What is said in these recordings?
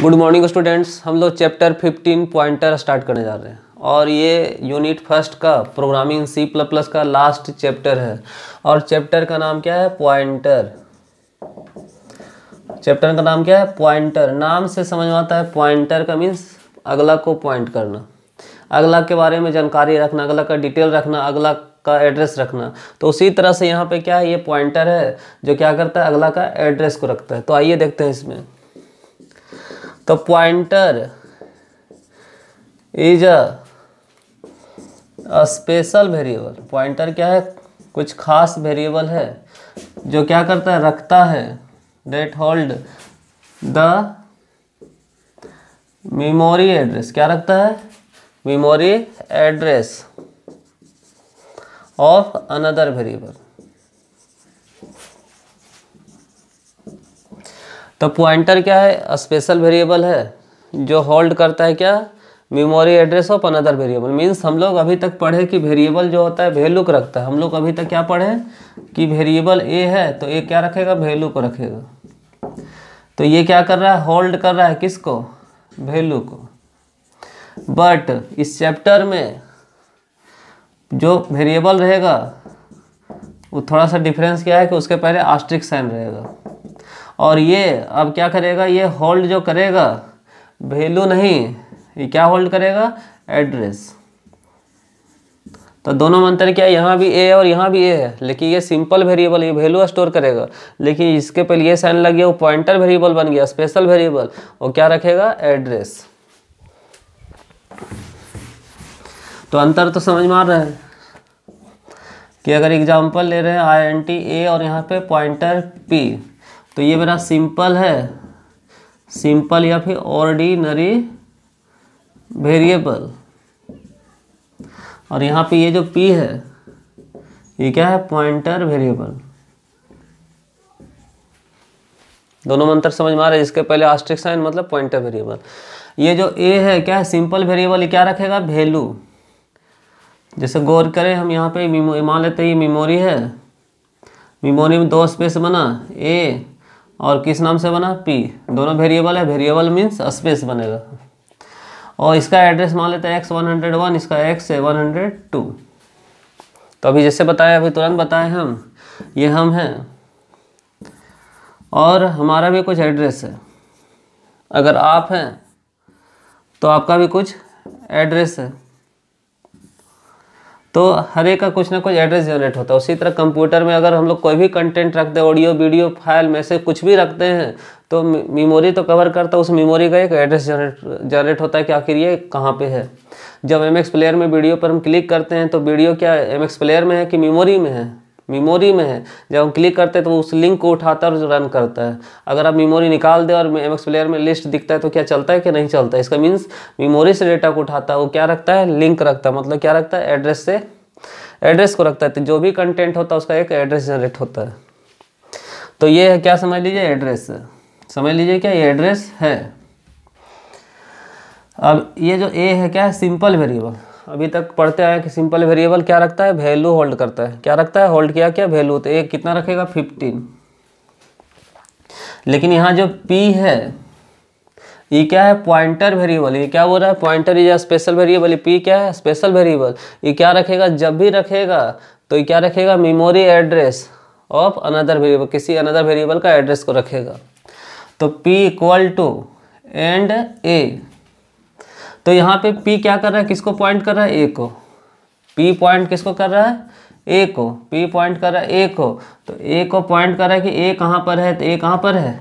Good morning students. हम लोग chapter 15 pointer start करने जा रहे हैं और ये यूनिट फर्स्ट का प्रोग्रामिंग C++ का लास्ट चैप्टर है। और चैप्टर का नाम क्या है? पॉइंटर। चैप्टर का नाम क्या है? पॉइंटर। नाम से समझ में आता है पॉइंटर का मीन्स अगला को पॉइंट करना, अगला के बारे में जानकारी रखना, अगला का डिटेल रखना, अगला का एड्रेस रखना। तो उसी तरह से यहाँ पे क्या है, ये पॉइंटर है जो क्या करता है, अगला का एड्रेस को रखता है। तो आइए देखते हैं इसमें। तो pointer is a special variable. Pointer क्या है? कुछ खास वेरिएबल है जो क्या करता है, रखता है, that hold the memory address. क्या रखता है? Memory address of another variable. तो पॉइंटर क्या है? स्पेशल वेरिएबल है जो होल्ड करता है क्या, memory address of another variable. Means हम लोग अभी तक पढ़े कि वेरिएबल जो होता है वैल्यू को रखता है। हम लोग अभी तक क्या पढ़े कि वेरिएबल ए है तो ए क्या रखेगा, वैल्यू को रखेगा। तो ये क्या कर रहा है, होल्ड कर रहा है किसको, वैल्यू को। बट इस चैप्टर में जो वेरिएबल रहेगा वो थोड़ा सा डिफरेंस क्या है कि उसके पहले आस्ट्रिक साइन रहेगा। और ये अब क्या करेगा, ये होल्ड जो करेगा वैल्यू नहीं, ये क्या होल्ड करेगा, एड्रेस। तो दोनों में अंतर क्या है, यहाँ भी ए और यहाँ भी ए है, लेकिन ये सिंपल वेरिएबल, ये वैल्यू स्टोर करेगा। लेकिन इसके पहले ये साइन लग गया, वो पॉइंटर वेरिएबल बन गया, स्पेशल वेरिएबल, वो क्या रखेगा, एड्रेस। तो अंतर तो समझ में आ रहा है कि अगर एग्जांपल ले रहे हैं INT A और यहाँ पे पॉइंटर P, तो ये मेरा सिंपल है, सिंपल या फिर ऑर्डिनरी वेरिएबल। और यहाँ पे ये जो P है ये क्या है, पॉइंटर वेरिएबल। दोनों में अंतर समझ में आ रहा है। इसके पहले आस्ट्रिक साइन मतलब पॉइंटर वेरिएबल। ये जो A है क्या है, सिंपल वेरिएबल, ये क्या रखेगा, वैल्यू। जैसे गौर करें हम यहाँ पे मान लेते हैं ये मेमोरी है, मेमोरी में दो स्पेस बना, A और किस नाम से बना, P। दोनों वेरिएबल है, वेरिएबल मीन्स स्पेस बनेगा। और इसका एड्रेस मान लेते हैं X101, इसका X है 102। तो अभी जैसे बताया, अभी तुरंत बताए हम, ये हम हैं और हमारा भी कुछ एड्रेस है। अगर आप हैं तो आपका भी कुछ एड्रेस है। तो हर एक का कुछ ना कुछ एड्रेस जनरेट होता है। उसी तरह कंप्यूटर में अगर हम लोग कोई भी कंटेंट रखते हैं, ऑडियो वीडियो फाइल में से कुछ भी रखते हैं, तो मेमोरी तो कवर करता है, उस मेमोरी का एक एड्रेस जनरेट होता है कि आखिर ये कहाँ पे है। जब MX प्लेयर में वीडियो पर हम क्लिक करते हैं तो वीडियो क्या MX प्लेयर में है कि मेमोरी में है, मेमोरी में है। जब हम क्लिक करते हैं तो उस लिंक को उठाता है और रन करता है। अगर आप मेमोरी निकाल दे और MX प्लेयर में लिस्ट दिखता है तो क्या चलता है कि नहीं चलता है। इसका मीन्स मेमोरी से डेटा को उठाता है, वो क्या रखता है, लिंक रखता है। मतलब क्या रखता है, एड्रेस से एड्रेस को रखता है। तो जो भी कंटेंट होता है उसका एक एड्रेस जनरेट होता है। तो ये है क्या, समझ लीजिए, एड्रेस। समझ लीजिए क्या, ये एड्रेस है। अब ये जो A है क्या है, सिंपल वेरिएबल। अभी तक पढ़ते आए कि सिंपल वेरिएबल क्या रखता है, वैल्यू होल्ड करता है। क्या रखता है, होल्ड किया क्या, वैल्यू। तो एक कितना रखेगा, 15। लेकिन यहाँ जो P है ये क्या है, पॉइंटर वेरिएबल। ये क्या बोल रहा है, pointer is a special variable. P क्या है, स्पेशल वेरिएबल। ये क्या रखेगा, जब भी रखेगा तो ये क्या रखेगा, memory address of another variable, किसी अनदर वेरिएबल का एड्रेस को रखेगा। तो P equal to and A। तो यहाँ पे P क्या कर रहा है, किसको पॉइंट कर रहा है, A को। P पॉइंट किसको कर रहा है, A को। P पॉइंट कर रहा है A को। तो A को पॉइंट कर रहा है कि A कहाँ पर है, तो A कहाँ पर है,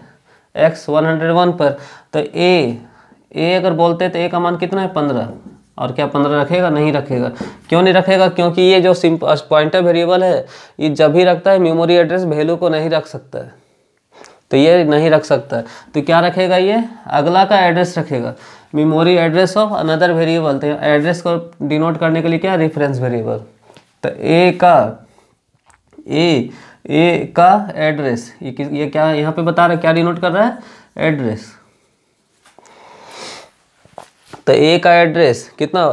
X101 पर। तो A अगर बोलते हैं तो A का मान कितना है, 15। और क्या 15 रखेगा, नहीं रखेगा। क्यों नहीं रखेगा, क्योंकि ये जो सिंपल पॉइंटर वेरिएबल है ये जब भी रखता है मेमोरी एड्रेस, वैल्यू को नहीं रख सकता है। तो ये नहीं रख सकता है। तो क्या रखेगा, ये अगला का एड्रेस रखेगा, memory address of another variable. तो एड्रेस को डिनोट करने के लिए क्या, रेफरेंस वेरिएबल। तो A का एड्रेस, ये क्या यहाँ पे बता रहा है, क्या डिनोट कर रहा है, एड्रेस। तो A का एड्रेस कितना,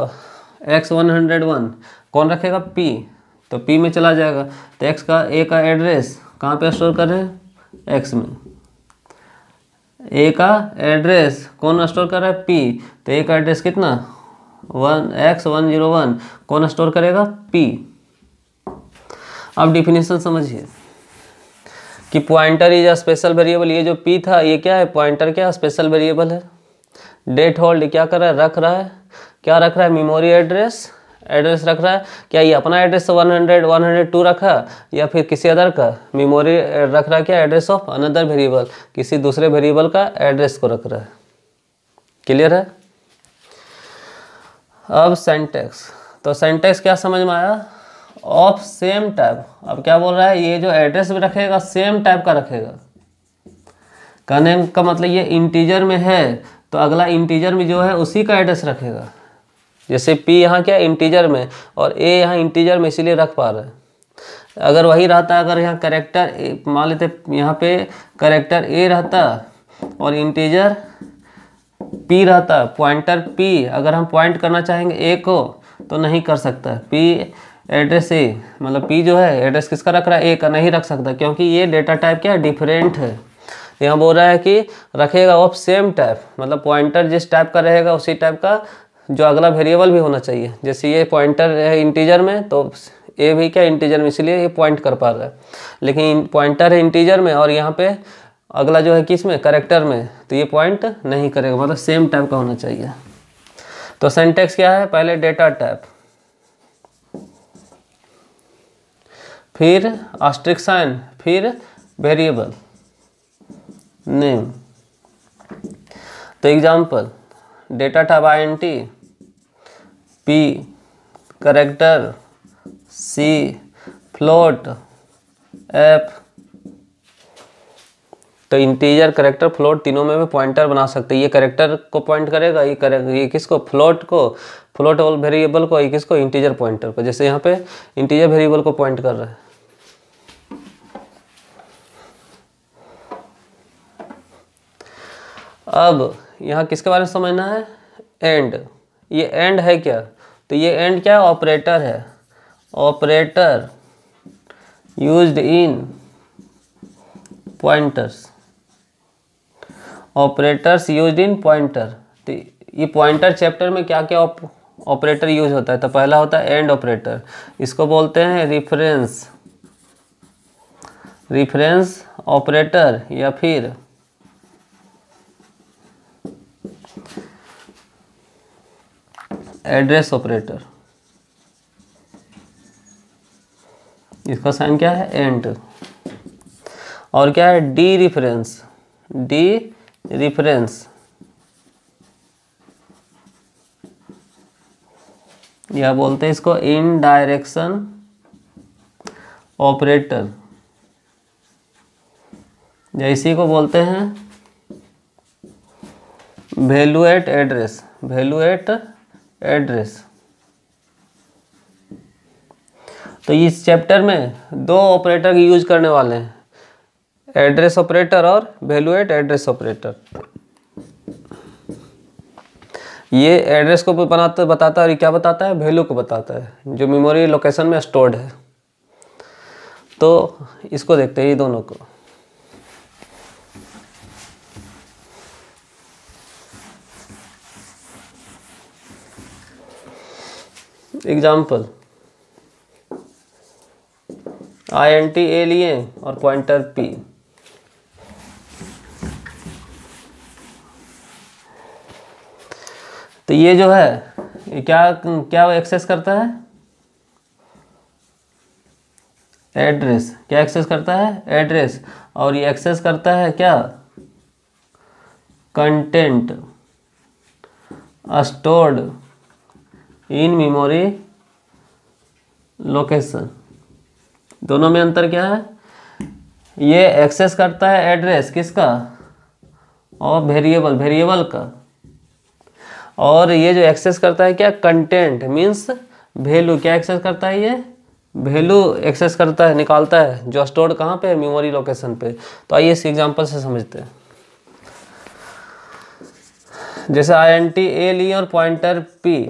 X101, कौन रखेगा, P। तो P में चला जाएगा। तो A का एड्रेस कहाँ पे स्टोर कर रहे हैं, X में। ए का एड्रेस कौन स्टोर कर रहा है, पी। तो ए का एड्रेस कितना 1x101 कौन स्टोर करेगा, पी। अब डिफिनीशन समझिए कि pointer is a special variable. ये जो पी था ये क्या है, पॉइंटर क्या स्पेशल वेरिएबल है। डेट होल्ड क्या कर रहा है, रख रहा है, क्या रख रहा है, मेमोरी एड्रेस रख रहा है। क्या ये अपना एड्रेस 100 102 रखा या फिर किसी अदर का, मेमोरी रख रहा है क्या, एड्रेस ऑफ अनदर वेरिएबल, किसी दूसरे वेरिएबल का एड्रेस को रख रहा है। क्लियर है। अब सिंटैक्स, तो सिंटैक्स क्या समझ में आया, ऑफ सेम टाइप। अब क्या बोल रहा है, ये जो एड्रेस भी रखेगा सेम टाइप का रखेगा। कहने का मतलब ये इंटीजर में है तो अगला इंटीजर में जो है उसी का एड्रेस रखेगा। जैसे पी यहाँ क्या इंटीजर में और ए यहाँ इंटीजर में, इसीलिए रख पा रहा है। अगर वही रहता, अगर यहाँ करेक्टर मान लेते यहाँ पे करेक्टर ए रहता और इंटीजर पी रहता, पॉइंटर पी, अगर हम पॉइंट करना चाहेंगे ए को तो नहीं कर सकता। पी एड्रेस ए, मतलब पी जो है एड्रेस किसका रख रहा है, ए का, नहीं रख सकता क्योंकि ये डेटा टाइप क्या डिफरेंट है। यहाँ बोल रहा है कि रखेगा ऑफ सेम टाइप, मतलब पॉइंटर जिस टाइप का रहेगा उसी टाइप का जो अगला वेरिएबल भी होना चाहिए। जैसे ये पॉइंटर है इंटीजर में तो ए भी क्या इंटीजर में, इसलिए ये पॉइंट कर पा रहा है। लेकिन पॉइंटर है इंटीजर में और यहाँ पे अगला जो है किस में, करेक्टर में, तो ये पॉइंट नहीं करेगा, मतलब सेम टाइप का होना चाहिए। तो सिंटैक्स क्या है, पहले डेटा टाइप, फिर आस्ट्रिक साइन, फिर वेरिएबल नेम। तो example, data type INT, P, character, C, float, F. तो इंटीजर, करेक्टर, फ्लोट तीनों में भी पॉइंटर बना सकते हैं। ये करेक्टर को पॉइंट करेगा, ये किसको, फ्लोट को, फ्लोट वेरिएबल को, ये किसको, इंटीजर पॉइंटर को। जैसे यहाँ पे इंटीजर वेरिएबल को पॉइंट कर रहा है। अब यहाँ किसके बारे में समझना है, एंड। ये एंड है क्या, तो ये एंड क्या है, ऑपरेटर है। Operator used in pointers, operators used in pointer. तो ये पॉइंटर चैप्टर में क्या क्या ऑपरेटर यूज होता है, तो पहला होता है एंड ऑपरेटर, इसको बोलते हैं रिफरेंस ऑपरेटर या फिर एड्रेस ऑपरेटर। इसका साइन क्या है, एंड। और क्या है, डी रिफरेंस, या बोलते हैं इसको इन डायरेक्शन ऑपरेटर, या इसी को बोलते हैं वैल्यूएट एड्रेस। तो इस चैप्टर में दो ऑपरेटर की यूज करने वाले हैं, एड्रेस ऑपरेटर और वैल्यूएट एड्रेस ऑपरेटर। ये एड्रेस को बताता है और क्या बताता है, वैल्यू को बताता है जो मेमोरी लोकेशन में स्टोर्ड है। तो इसको देखते हैं ये दोनों को। एग्जाम्पल, INT A लिए और पॉइंटर P। तो ये जो है ये क्या एक्सेस करता है, एड्रेस। क्या एक्सेस करता है, एड्रेस। और ये एक्सेस करता है क्या, content stored in memory location. दोनों में अंतर क्या है, ये एक्सेस करता है एड्रेस किसका, और वेरिएबल का। और ये जो एक्सेस करता है क्या, कंटेंट मीन्स वैल्यू। क्या एक्सेस करता है, ये वैल्यू एक्सेस करता है, निकालता है, जो स्टोर्ड कहाँ पे है, मेमोरी लोकेशन पे। तो आइए इस एग्जांपल से समझते हैं। जैसे INT A लिए और पॉइंटर P,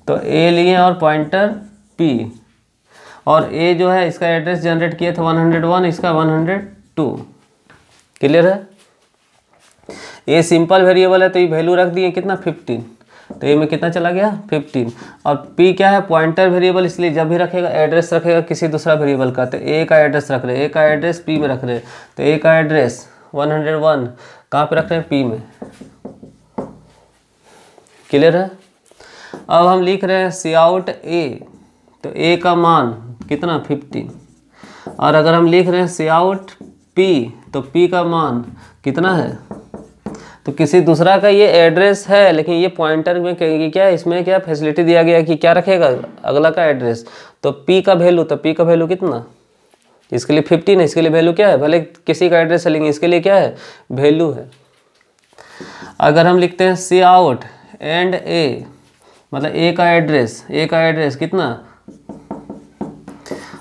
तो A लिए और पॉइंटर P, और A जो है इसका एड्रेस जनरेट किया था 101, इसका 102। क्लियर है। ये सिंपल वेरिएबल है तो ये वैल्यू रख दिए कितना 15, तो ये में कितना चला गया 15। और पी क्या है पॉइंटर वेरिएबल, इसलिए जब भी रखेगा एड्रेस रखेगा किसी दूसरा वेरिएबल का, तो ए का एड्रेस रख रहे, ए का एड्रेस पी में रख रहे, तो ए का एड्रेस 101 कहाँ पे रख रहे हैं पी में। क्लियर है। अब हम लिख रहे हैं सी आउट ए, तो ए का मान कितना 15। और अगर हम लिख रहे हैं सी आउट पी, तो पी का मान कितना है, तो किसी दूसरा का ये एड्रेस है, लेकिन ये पॉइंटर में क्या है, इसमें क्या फैसिलिटी दिया गया कि क्या रखेगा अगला का एड्रेस, तो पी का वैल्यू, तो पी का वैल्यू कितना, इसके लिए 15 है, इसके लिए वैल्यू क्या है, भले किसी का एड्रेस लेंगे इसके लिए क्या है वैल्यू है। अगर हम लिखते हैं सी आउट एंड ए, मतलब ए का एड्रेस कितना,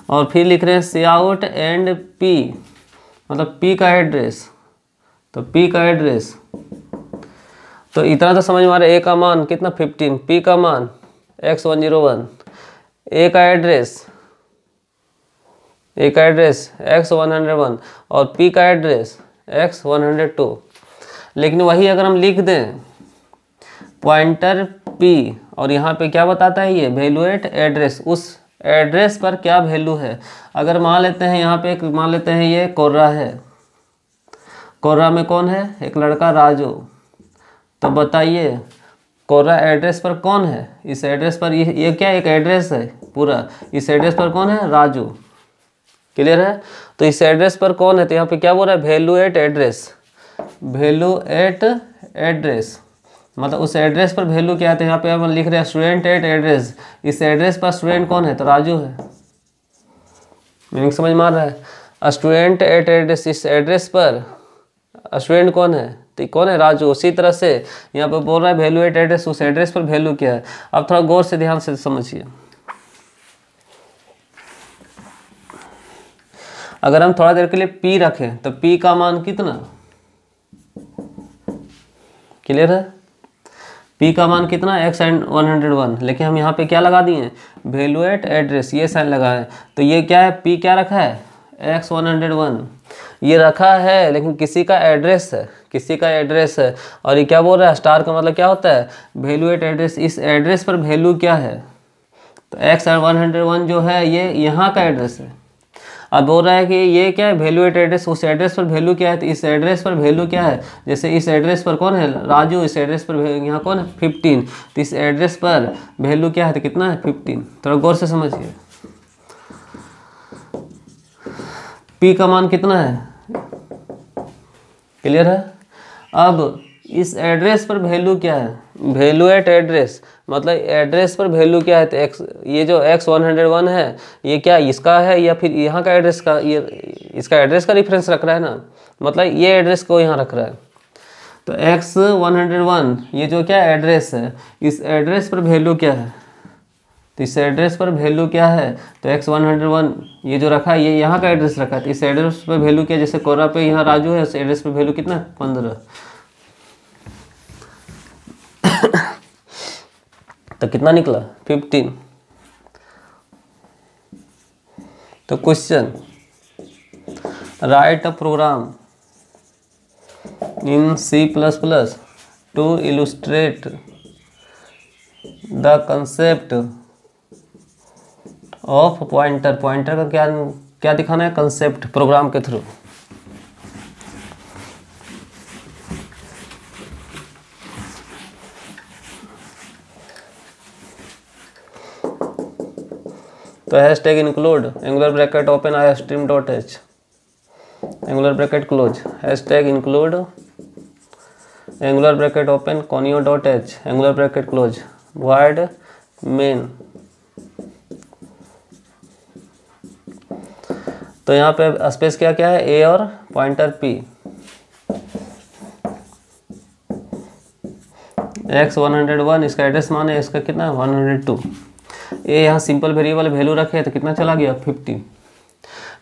और फिर लिख रहे हैं सी आउट एंड पी, मतलब पी का एड्रेस, तो पी का एड्रेस, तो इतना तो समझ में आ रहा है। ए का मान कितना 15, पी का मान x101, ए का एड्रेस x101 और पी का एड्रेस x102। लेकिन वही अगर हम लिख दें पॉइंटर पी और यहाँ पे क्या बताता है ये वैल्यूएट एड्रेस, उस एड्रेस पर क्या वैल्यू है। अगर मान लेते हैं यहाँ पे मान लेते हैं ये कोर्रा है, कोर्रा में कौन है एक लड़का राजू, तो बताइए कोर्रा एड्रेस पर कौन है, इस एड्रेस पर ये क्या एक एड्रेस है पूरा, इस एड्रेस पर कौन है राजू। क्लियर है। तो इस एड्रेस पर कौन है, तो यहाँ पे क्या बोल रहा है वैल्यूएट एड्रेस, मतलब उस एड्रेस पर वैल्यू क्या है, तो यहाँ पे हम लिख रहे हैं स्टूडेंट एट एड्रेस, इस एड्रेस पर स्टूडेंट कौन है तो राजू है। मीनिंग समझ में आ रहा है। स्टूडेंट एट एड्रेस, इस एड्रेस पर स्टूडेंट कौन है तो कौन है राजू। उसी तरह से यहाँ पे बोल रहा है वैल्यू एट एड्रेस, उस एड्रेस पर वैल्यू क्या है। अब थोड़ा गौर से ध्यान से समझिए। अगर हम थोड़ा देर के लिए पी रखें तो पी का मान कितना, क्लियर है, पी का मान कितना x101, लेकिन हम यहाँ पे क्या लगा दिए वैल्यूएट एड्रेस, ये साइन लगा है, तो ये क्या है पी क्या रखा है x101 ये रखा है, लेकिन किसी का एड्रेस है, और ये क्या बोल रहा है स्टार का मतलब क्या होता है वैल्यूएट एड्रेस, इस एड्रेस पर वैल्यू क्या है, तो x101 जो है ये यहाँ का एड्रेस है। अब बोल रहा है कि ये क्या है वैल्यूएट एड्रेस, उस एड्रेस पर वैल्यू क्या है, तो इस एड्रेस पर वैल्यू क्या है, जैसे इस एड्रेस पर कौन है राजू, इस एड्रेस पर यहाँ कौन है 15, तो इस एड्रेस पर वैल्यू क्या है तो कितना है 15। थोड़ा गौर से समझिए। पी का मान कितना है, क्लियर है। अब इस एड्रेस पर वैल्यू क्या है, वैल्यूएट एड्रेस, मतलब एड्रेस पर वैल्यू क्या है, तो एक्स, ये जो x101 है ये क्या इसका है या फिर यहाँ का एड्रेस का, ये इसका एड्रेस का रेफरेंस रख रहा है ना, मतलब ये एड्रेस को यहाँ रख रहा है। तो x101 ये जो क्या एड्रेस है, इस एड्रेस पर वैल्यू क्या है, तो इस एड्रेस पर वैल्यू क्या है, तो x101 ये जो रखा है ये यहाँ का एड्रेस रखा है, तो इस एड्रेस पर वैल्यू क्या, जैसे कोरा पे यहाँ राजू है, इस एड्रेस पर वैल्यू कितना 15। तो कितना निकला 15। तो question write a program in C++ to illustrate the concept of pointer. Pointer का क्या दिखाना है कंसेप्ट प्रोग्राम के थ्रू। तो hashtag include angular bracket open I stream dot H angular bracket close, hashtag include angular bracket open conio dot H angular bracket close void main. तो यहाँ पे स्पेस क्या क्या है ए और पॉइंटर पी, x101 इसका एड्रेस मान है, इसका कितना 102। ए यहाँ सिंपल वेरिएबल वैल्यू रखे तो कितना चला गया 15।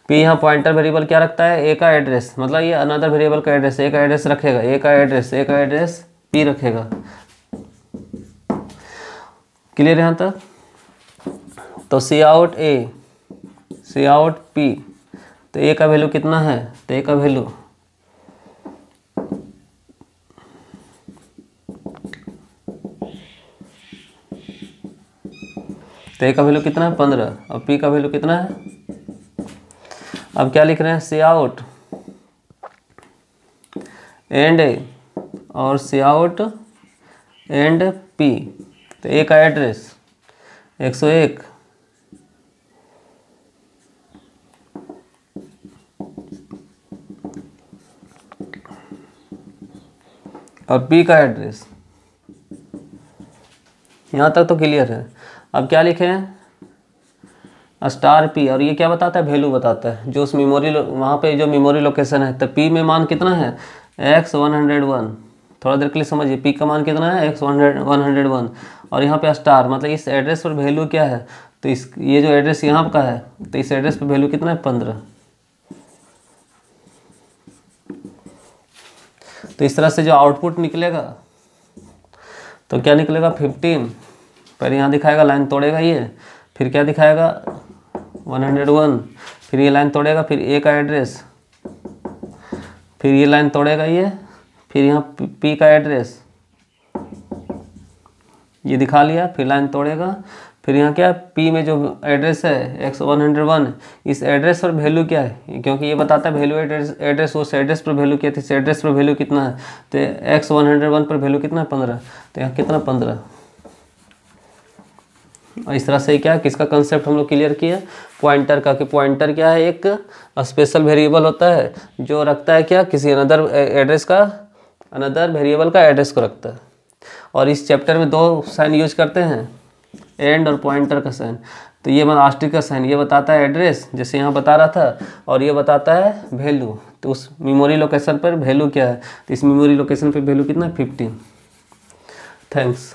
पी यहाँ पॉइंटर वेरिएबल क्या रखता है ए का एड्रेस, मतलब ये अनदर वेरिएबल का एड्रेस, ए का एड्रेस रखेगा, ए का एड्रेस पी रखेगा। क्लियर यहाँ तक। तो सी आउट ए सी आउट पी, तो ए का वैल्यू कितना है, तो ए का वैल्यू तो ए का वैल्यू कितना है 15 और पी का वैल्यू कितना है। अब क्या लिख रहे हैं, सी आउट एंड ए और सी आउट एंड पी। तो ए का एड्रेस 101 और पी का एड्रेस, यहाँ तक तो क्लियर है। अब क्या लिखे हैं, स्टार पी, और ये क्या बताता है, वैल्यू बताता है जो उस मेमोरी वहाँ पे जो मेमोरी लोकेशन है। तो पी में मान कितना है x101, थोड़ा देर के लिए समझिए, पी का मान कितना है x101 और यहाँ पे स्टार मतलब इस एड्रेस पर वैल्यू क्या है। तो इस ये जो एड्रेस यहाँ का है तो इस एड्रेस पर वैल्यू कितना है 15। तो इस तरह से जो आउटपुट निकलेगा तो क्या निकलेगा 15। पहले यहाँ दिखाएगा, लाइन तोड़ेगा ये, फिर क्या दिखाएगा 101, फिर ये लाइन तोड़ेगा, फिर ए का एड्रेस, फिर ये लाइन तोड़ेगा ये, फिर यहाँ पी का एड्रेस ये दिखा लिया, फिर लाइन तोड़ेगा, फिर यहाँ क्या पी में जो एड्रेस है x101, इस एड्रेस पर वैल्यू क्या है, क्योंकि ये बताता है वैल्यू एड्रेस उस एड्रेस पर वैल्यू क्या थी, इस एड्रेस पर वैल्यू कितना है। तो x101 पर वैल्यू कितना है 15, तो यहाँ कितना 15। और इस तरह से क्या किसका कंसेप्ट हम लोग क्लियर किया, पॉइंटर का, कि पॉइंटर क्या है, एक स्पेशल वेरिएबल होता है जो रखता है क्या किसी अनदर एड्रेस का, अनदर वेरिएबल का एड्रेस को रखता है। और इस चैप्टर में 2 साइन यूज करते हैं, एंड और पॉइंटर का साइन। तो ये आस्ट्रिक का साइन ये बताता है एड्रेस, जैसे यहाँ बता रहा था, और ये बताता है वैल्यू। तो उस मेमोरी लोकेशन पर वैल्यू क्या है, तो इस मेमोरी लोकेशन पर वैल्यू कितना 15। थैंक्स।